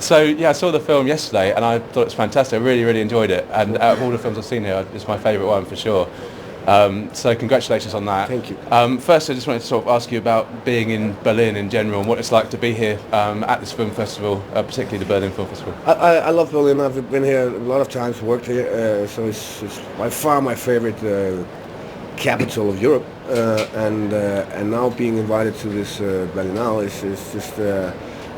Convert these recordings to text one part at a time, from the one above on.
So yeah, I saw the film yesterday and I thought it was fantastic. I really, really enjoyed it. And out of all the films I've seen here, it's my favourite one for sure. So congratulations on that. Thank you. First, I just wanted to sort of ask you about being in Berlin in general and what it's like to be here at this film festival, particularly the Berlin Film Festival. I love Berlin. I've been here a lot of times, worked here, so it's by far my favorite capital of Europe. And now being invited to this Berlinale is just the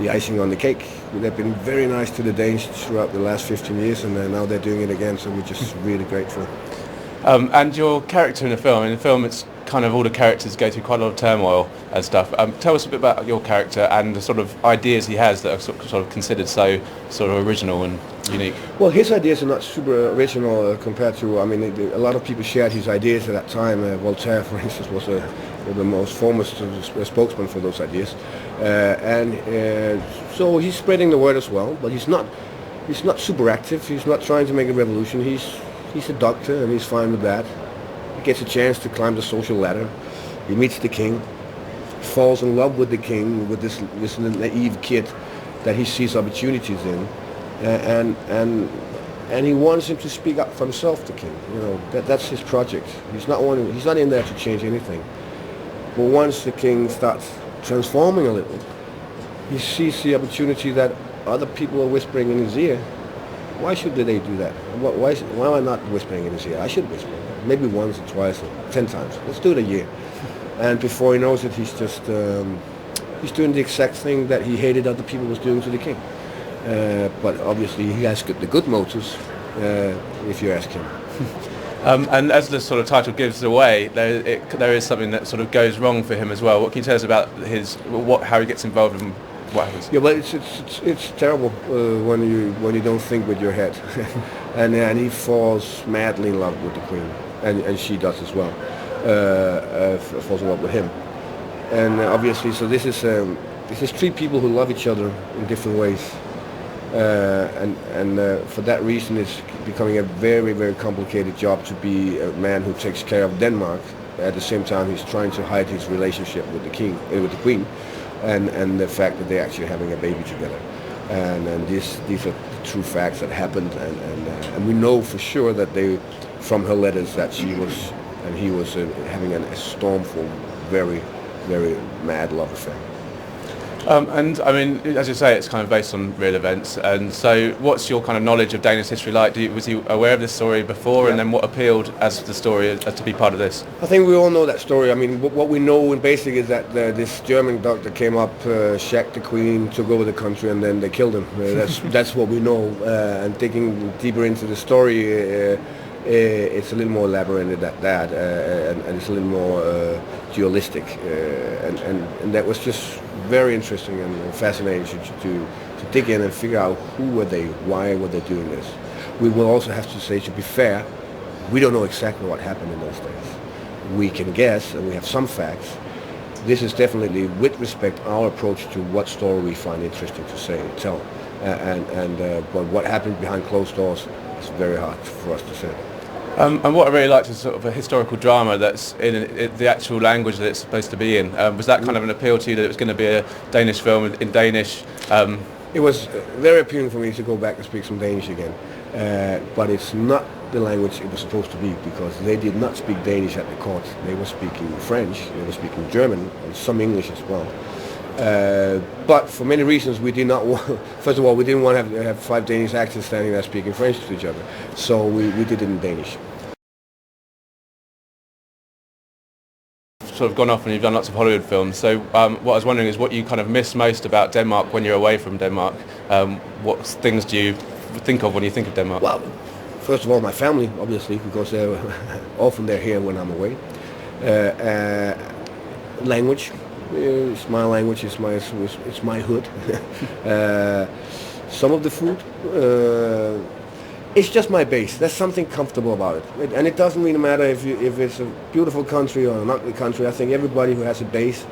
icing on the cake. They've been very nice to the Danish throughout the last 15 years, and now they're doing it again, so we're just really grateful. And your character in the film, it's kind of all the characters go through quite a lot of turmoil and stuff. Tell us a bit about your character and the sort of ideas he has that are sort of considered so sort of original and unique. Well, his ideas are not super original compared to, a lot of people shared his ideas at that time. Voltaire, for instance, was the most famous spokesman for those ideas. So he's spreading the word as well, but he's not super active. He's not trying to make a revolution. He's a doctor and he's fine with that. He gets a chance to climb the social ladder. He meets the king, falls in love with the king, with this naive kid that he sees opportunities in, and he wants him to speak up for himself, the king. That's his project. He's not in there to change anything. But once the king starts transforming a little, he sees the opportunity that other people are whispering in his ear. Why should they do that? Why am I not whispering in his ear? I should whisper. Maybe once or twice or 10 times. Let's do it a year. And before he knows it, he's just he's doing the exact thing that he hated other people was doing to the king. But obviously he has the good motives, if you ask him. And as the sort of title gives away, there is something that sort of goes wrong for him as well. What can you tell us about how he gets involved and what happens? Yeah, well, it's terrible when you don't think with your head, and he falls madly in love with the queen, and she does as well, falls in love with him, and obviously, so this is three people who love each other in different ways. For that reason, it's becoming a very, very complicated job to be a man who takes care of Denmark. At the same time, he's trying to hide his relationship with the queen, and the fact that they're actually having a baby together. And these are the true facts that happened, and we know for sure that from her letters, that he was having a stormful, very, very mad love affair. And I mean, as you say, it's kind of based on real events. And so, what's your kind of knowledge of Danish history like? Was you aware of this story before, Yeah. and then what appealed as the story to be part of this? I think we all know that story. I mean, what we know in basic is that this German doctor came up, shacked the queen, took over the country, and then they killed him. That's what we know. And digging deeper into the story, it's a little more elaborated than that, and it's a little more dualistic. And that was just very interesting and fascinating to dig in and figure out who were they, why were they doing this. We will also have to say, to be fair, we don't know exactly what happened in those days. We can guess, and we have some facts. This is definitely, with respect, our approach to what story we find interesting to tell. But what happened behind closed doors is very hard for us to say. And what I really liked is sort of a historical drama that's in the actual language that it's supposed to be in. Was that kind of an appeal to you, that it was going to be a Danish film in Danish? It was very appealing for me to go back and speak some Danish again. But it's not the language it was supposed to be, because they did not speak Danish at the court. They were speaking French, they were speaking German, and some English as well. But for many reasons, we did not want, first of all, we didn't want to have five Danish actors standing there speaking French to each other. So we did it in Danish. Sort of gone off and you've done lots of Hollywood films. So what I was wondering is what you kind of miss most about Denmark when you're away from Denmark. What things do you think of when you think of Denmark? Well, first of all, my family, obviously, because they're here when I'm away. Language. It's my language, it's my hood. Some of the food, it's just my base. There's something comfortable about it. And it doesn't really matter if it's a beautiful country or an ugly country. I think everybody who has a base,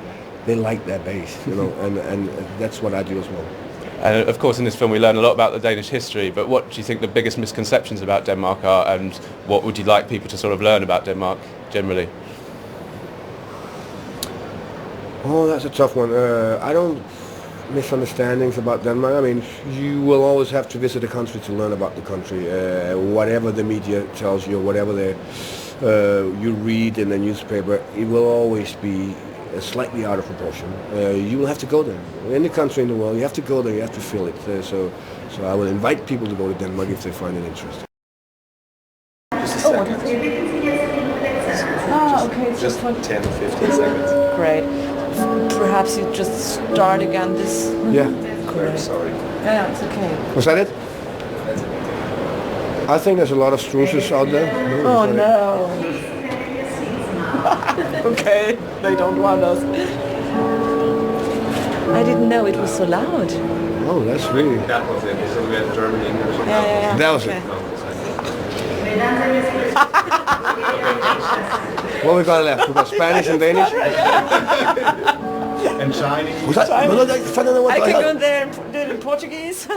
they like their base, and that's what I do as well. And of course in this film we learn a lot about the Danish history, but what do you think the biggest misconceptions about Denmark are, and what would you like people to sort of learn about Denmark generally? Oh, that's a tough one. misunderstandings about Denmark. I mean, you will always have to visit a country to learn about the country. Whatever the media tells you, whatever you read in the newspaper, it will always be slightly out of proportion. You will have to go there. Any country in the world, you have to go there. You have to feel it. So I will invite people to go to Denmark if they find it interesting. Okay. Just 10 to 15 seconds. Great. Perhaps you just start again this... Yeah. Great. Sorry. Yeah, it's okay. Was that it? I think there's a lot of struces out there. Oh no. Okay, they don't want us. I didn't know it was so loud. Oh, that's really... That was it. So we had German, English. Yeah. That was okay. it. What we got left? We got Spanish and Danish. And Chinese. Was that? I can go there and do it in Portuguese.